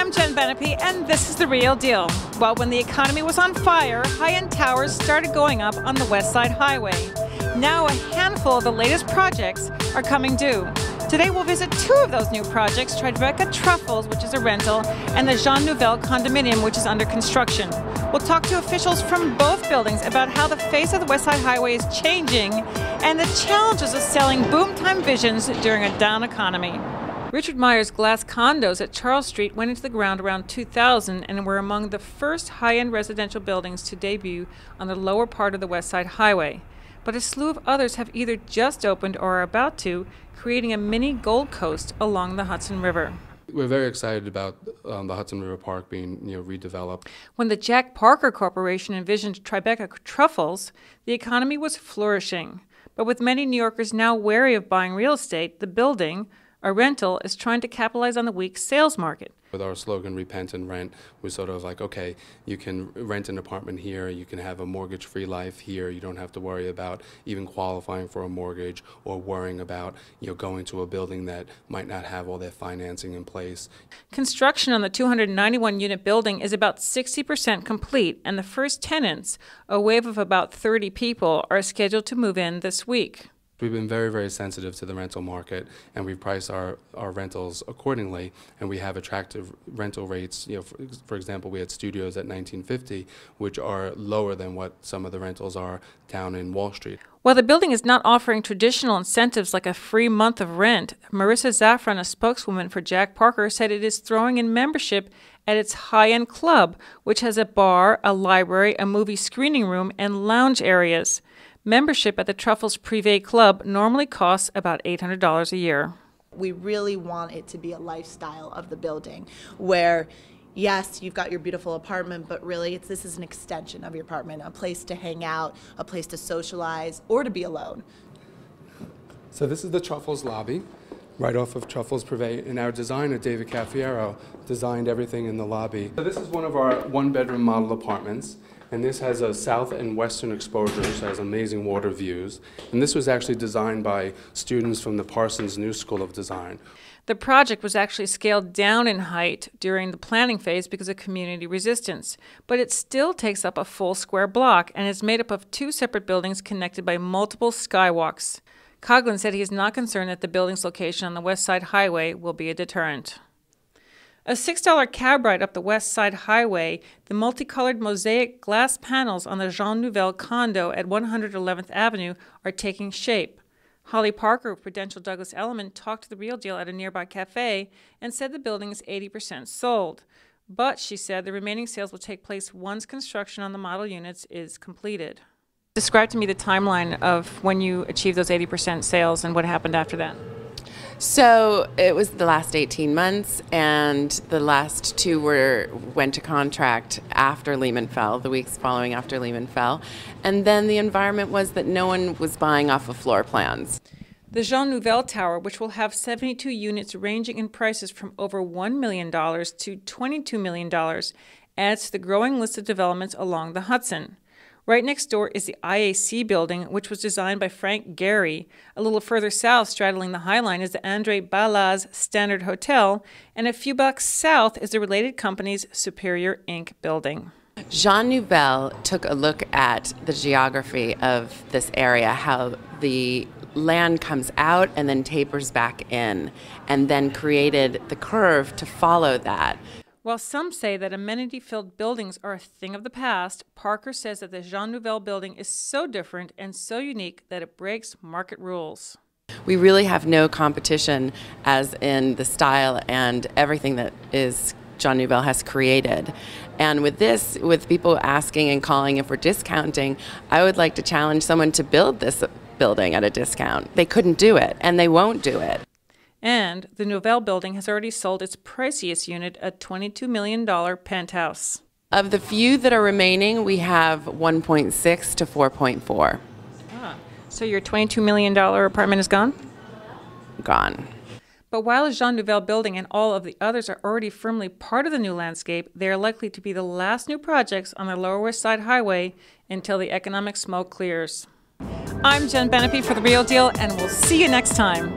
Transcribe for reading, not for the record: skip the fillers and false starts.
I'm Jen Benepe, and this is The Real Deal. Well, when the economy was on fire, high-end towers started going up on the West Side Highway. Now a handful of the latest projects are coming due. Today we'll visit two of those new projects, Tribeca Truffles, which is a rental, and the Jean Nouvel condominium, which is under construction. We'll talk to officials from both buildings about how the face of the West Side Highway is changing and the challenges of selling boom-time visions during a down economy. Richard Meyer's glass condos at Charles Street went into the ground around 2000 and were among the first high-end residential buildings to debut on the lower part of the West Side Highway. But a slew of others have either just opened or are about to, creating a mini Gold Coast along the Hudson River. We're very excited about the Hudson River Park being redeveloped. When the Jack Parker Corporation envisioned Tribeca Truffles, the economy was flourishing. But with many New Yorkers now wary of buying real estate, the building, a rental, is trying to capitalize on the weak sales market. With our slogan, repent and rent, we're sort of like, okay, you can rent an apartment here, you can have a mortgage-free life here, you don't have to worry about even qualifying for a mortgage or worrying about going to a building that might not have all their financing in place. Construction on the 291-unit building is about 60% complete, and the first tenants, a wave of about 30 people, are scheduled to move in this week. We've been very, very sensitive to the rental market, and we've priced our rentals accordingly, and we have attractive rental rates. For example, we had studios at $19.50, which are lower than what some of the rentals are down in Wall Street. While the building is not offering traditional incentives like a free month of rent, Marissa Zaffron, a spokeswoman for Jack Parker, said it is throwing in membership at its high-end club, which has a bar, a library, a movie screening room, and lounge areas. Membership at the Truffles Privé Club normally costs about $800 a year. We really want it to be a lifestyle of the building where, yes, you've got your beautiful apartment, but really this is an extension of your apartment, a place to hang out, a place to socialize, or to be alone. So this is the Truffles lobby, right off of Truffles Privé, and our designer, David Caffiero, designed everything in the lobby. So this is one of our one-bedroom model apartments. And this has a south and western exposure, so it has amazing water views. And this was actually designed by students from the Parsons New School of Design. The project was actually scaled down in height during the planning phase because of community resistance. But it still takes up a full square block and is made up of two separate buildings connected by multiple skywalks. Coughlin said he is not concerned that the building's location on the West Side Highway will be a deterrent. A $6 cab ride up the West Side Highway, the multicolored mosaic glass panels on the Jean Nouvel condo at 111th Avenue are taking shape. Holly Parker of Prudential Douglas Elliman talked to The Real Deal at a nearby cafe and said the building is 80% sold. But, she said, the remaining sales will take place once construction on the model units is completed. Describe to me the timeline of when you achieved those 80% sales and what happened after that. So it was the last 18 months, and the last two went to contract after Lehman fell, the weeks following after Lehman fell. And then the environment was that no one was buying off of floor plans. The Jean Nouvel Tower, which will have 72 units ranging in prices from over $1 million to $22 million, adds to the growing list of developments along the Hudson. Right next door is the IAC building, which was designed by Frank Gehry. A little further south, straddling the High Line, is the Andre Balaz Standard Hotel, and a few blocks south is the related company's Superior Inc. building. Jean Nouvel took a look at the geography of this area, how the land comes out and then tapers back in, and then created the curve to follow that. While some say that amenity-filled buildings are a thing of the past, Parker says that the Jean Nouvel building is so different and so unique that it breaks market rules. We really have no competition as in the style and everything that Jean Nouvel has created. And with this, with people asking and calling if we're discounting, I would like to challenge someone to build this building at a discount. They couldn't do it, and they won't do it. And the Nouvel building has already sold its priciest unit, a $22 million penthouse. Of the few that are remaining, we have 1.6 to 4.4. So your $22 million apartment is gone? Gone. But while the Jean Nouvel building and all of the others are already firmly part of the new landscape, they are likely to be the last new projects on the Lower West Side Highway until the economic smoke clears. I'm Jen Benepe for The Real Deal, and we'll see you next time.